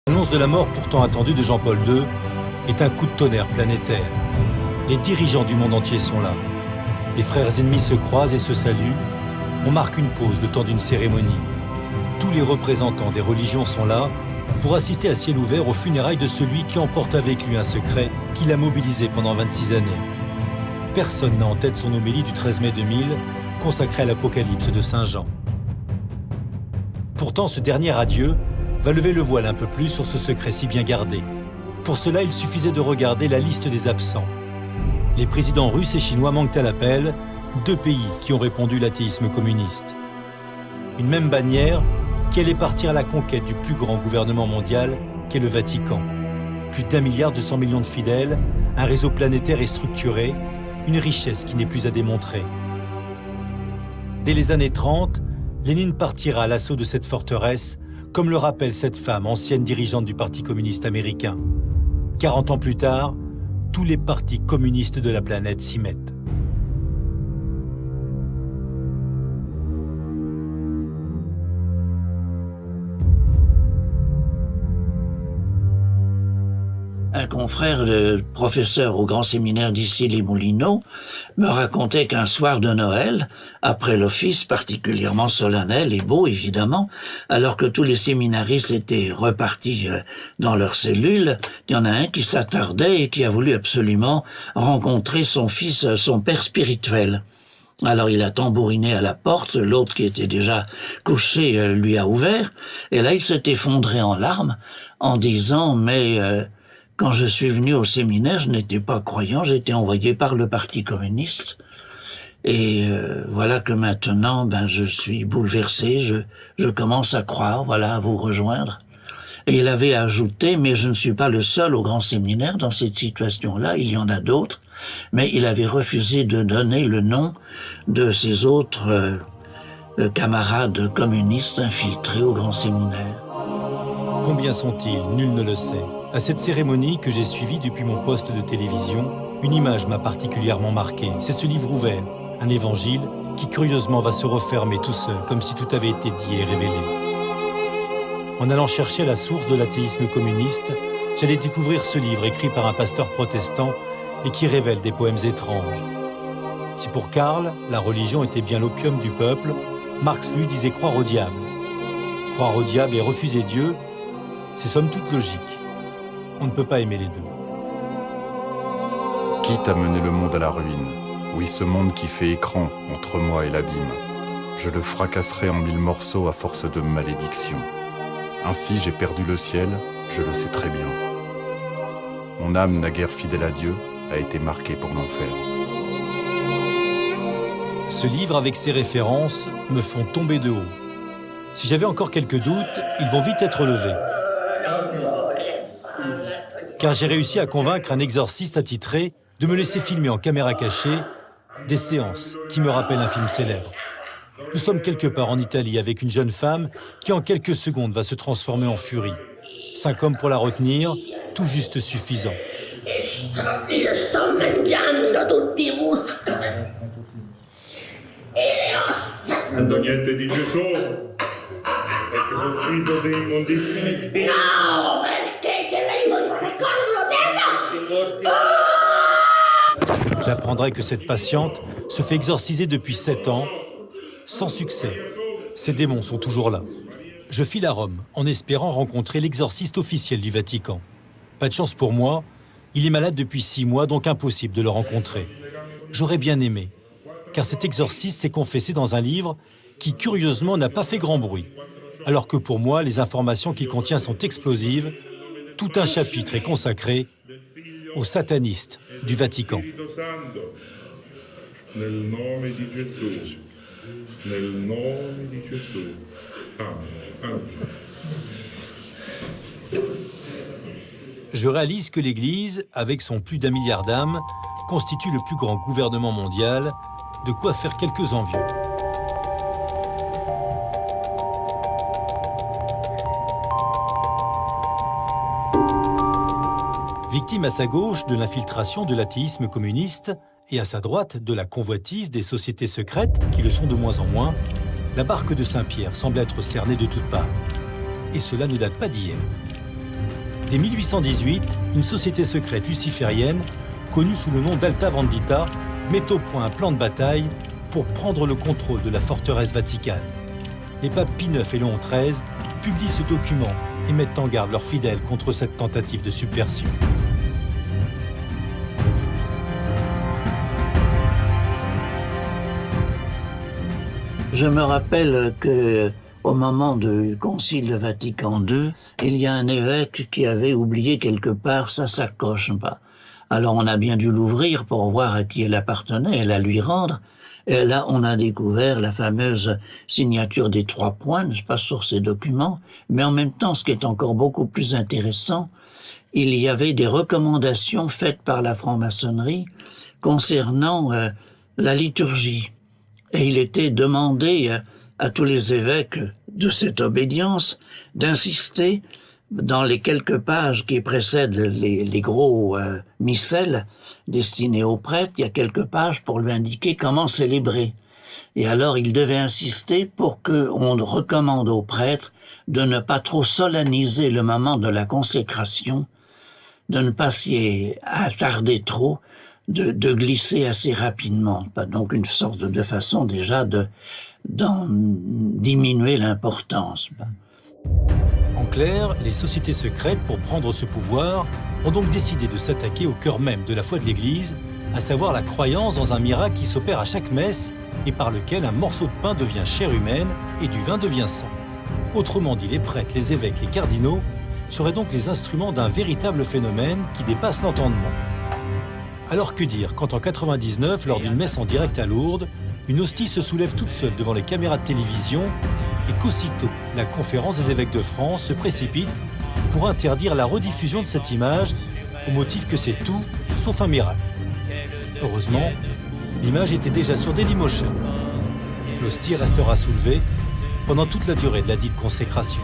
L'annonce de la mort pourtant attendue de Jean-Paul II est un coup de tonnerre planétaire. Les dirigeants du monde entier sont là. Les frères ennemis se croisent et se saluent. On marque une pause le temps d'une cérémonie. Tous les représentants des religions sont là pour assister à ciel ouvert aux funérailles de celui qui emporte avec lui un secret qui l'a mobilisé pendant 26 années. Personne n'a en tête son homélie du 13 mai 2000, consacrée à l'Apocalypse de Saint Jean. Pourtant, ce dernier adieu va lever le voile un peu plus sur ce secret si bien gardé. Pour cela, il suffisait de regarder la liste des absents. Les présidents russes et chinois manquent à l'appel, deux pays qui ont répondu l'athéisme communiste. Une même bannière qui allait partir à la conquête du plus grand gouvernement mondial qu'est le Vatican. Plus d'1,2 milliard de fidèles, un réseau planétaire et structuré, une richesse qui n'est plus à démontrer. Dès les années 30, Lénine partira à l'assaut de cette forteresse, comme le rappelle cette femme, ancienne dirigeante du Parti communiste américain. 40 ans plus tard, tous les partis communistes de la planète s'y mettent. Un confrère, professeur au grand séminaire d'Issy-les-Moulineaux, me racontait qu'un soir de Noël, après l'office particulièrement solennel et beau évidemment, alors que tous les séminaristes étaient repartis dans leurs cellules, il y en a un qui s'attardait et qui a voulu absolument rencontrer son fils, son père spirituel. Alors il a tambouriné à la porte, l'autre qui était déjà couché lui a ouvert, et là il s'est effondré en larmes en disant « mais quand je suis venu au séminaire, je n'étais pas croyant, j'étais envoyé par le Parti communiste. Et voilà que maintenant, je suis bouleversé, je commence à croire, voilà, à vous rejoindre. » Et il avait ajouté, mais je ne suis pas le seul au grand séminaire dans cette situation-là, il y en a d'autres, mais il avait refusé de donner le nom de ses autres camarades communistes infiltrés au grand séminaire. Combien sont-ils? Nul ne le sait. À cette cérémonie que j'ai suivie depuis mon poste de télévision, une image m'a particulièrement marqué. C'est ce livre ouvert, un évangile, qui curieusement va se refermer tout seul, comme si tout avait été dit et révélé. En allant chercher la source de l'athéisme communiste, j'allais découvrir ce livre écrit par un pasteur protestant et qui révèle des poèmes étranges. Si pour Karl, la religion était bien l'opium du peuple, Marx lui disait croire au diable. Croire au diable et refuser Dieu, c'est somme toute logique. On ne peut pas aimer les deux. Quitte à mener le monde à la ruine, oui, ce monde qui fait écran entre moi et l'abîme, je le fracasserai en 1000 morceaux à force de malédictions. Ainsi j'ai perdu le ciel, je le sais très bien. Mon âme naguère fidèle à Dieu a été marquée pour l'enfer. Ce livre avec ses références me font tomber de haut. Si j'avais encore quelques doutes, ils vont vite être levés. Car j'ai réussi à convaincre un exorciste attitré de me laisser filmer en caméra cachée des séances qui me rappellent un film célèbre. Nous sommes quelque part en Italie avec une jeune femme qui en quelques secondes va se transformer en furie. 5 hommes pour la retenir, tout juste suffisant. Io sto mangiando tutti i muscoli e le ossa. Niente di Gesù, perché sono figlio dei immondissimi spiriti. No, perché ce vengo di qualcosa J'apprendrai que cette patiente se fait exorciser depuis 7 ans, sans succès. Ces démons sont toujours là. Je file à Rome en espérant rencontrer l'exorciste officiel du Vatican. Pas de chance pour moi, il est malade depuis 6 mois, donc impossible de le rencontrer. J'aurais bien aimé, car cet exorciste s'est confessé dans un livre qui, curieusement, n'a pas fait grand bruit. Alors que pour moi, les informations qu'il contient sont explosives. Tout un chapitre est consacré aux satanistes du Vatican. Nel nome di Gesù. Nel nome di Gesù. Amen. Je réalise que l'Église, avec son plus d'1 milliard d'âmes, constitue le plus grand gouvernement mondial, de quoi faire quelques envieux. Victime à sa gauche de l'infiltration de l'athéisme communiste et à sa droite de la convoitise des sociétés secrètes, qui le sont de moins en moins, la barque de Saint-Pierre semble être cernée de toutes parts. Et cela ne date pas d'hier. dès 1818, une société secrète luciférienne, connue sous le nom d'Alta Vendita, met au point un plan de bataille pour prendre le contrôle de la forteresse vaticane. Les papes Pie IX et Léon XIII publient ce document et mettent en garde leurs fidèles contre cette tentative de subversion. Je me rappelle que au moment du Concile de Vatican II, il y a un évêque qui avait oublié quelque part sa sacoche. Alors on a bien dû l'ouvrir pour voir à qui elle appartenait et la lui rendre. Et là, on a découvert la fameuse signature des 3 points, n'est-ce pas, sur ces documents. Mais en même temps, ce qui est encore beaucoup plus intéressant, il y avait des recommandations faites par la franc-maçonnerie concernant la liturgie. Et il était demandé à tous les évêques de cette obédience d'insister dans les quelques pages qui précèdent les gros missels destinés aux prêtres, il y a quelques pages pour lui indiquer comment célébrer. Et alors il devait insister pour qu'on recommande aux prêtres de ne pas trop solenniser le moment de la consécration, de ne pas s'y attarder trop, de glisser assez rapidement. Donc une sorte de façon déjà d'en diminuer l'importance. En clair, les sociétés secrètes, pour prendre ce pouvoir, ont donc décidé de s'attaquer au cœur même de la foi de l'Église, à savoir la croyance dans un miracle qui s'opère à chaque messe et par lequel un morceau de pain devient chair humaine et du vin devient sang. Autrement dit, les prêtres, les évêques, les cardinaux seraient donc les instruments d'un véritable phénomène qui dépasse l'entendement. Alors que dire quand en 99, lors d'une messe en direct à Lourdes, une hostie se soulève toute seule devant les caméras de télévision et qu'aussitôt, la conférence des évêques de France se précipite pour interdire la rediffusion de cette image au motif que c'est tout sauf un miracle. Heureusement, l'image était déjà sur Dailymotion. L'hostie restera soulevée pendant toute la durée de la dite consécration.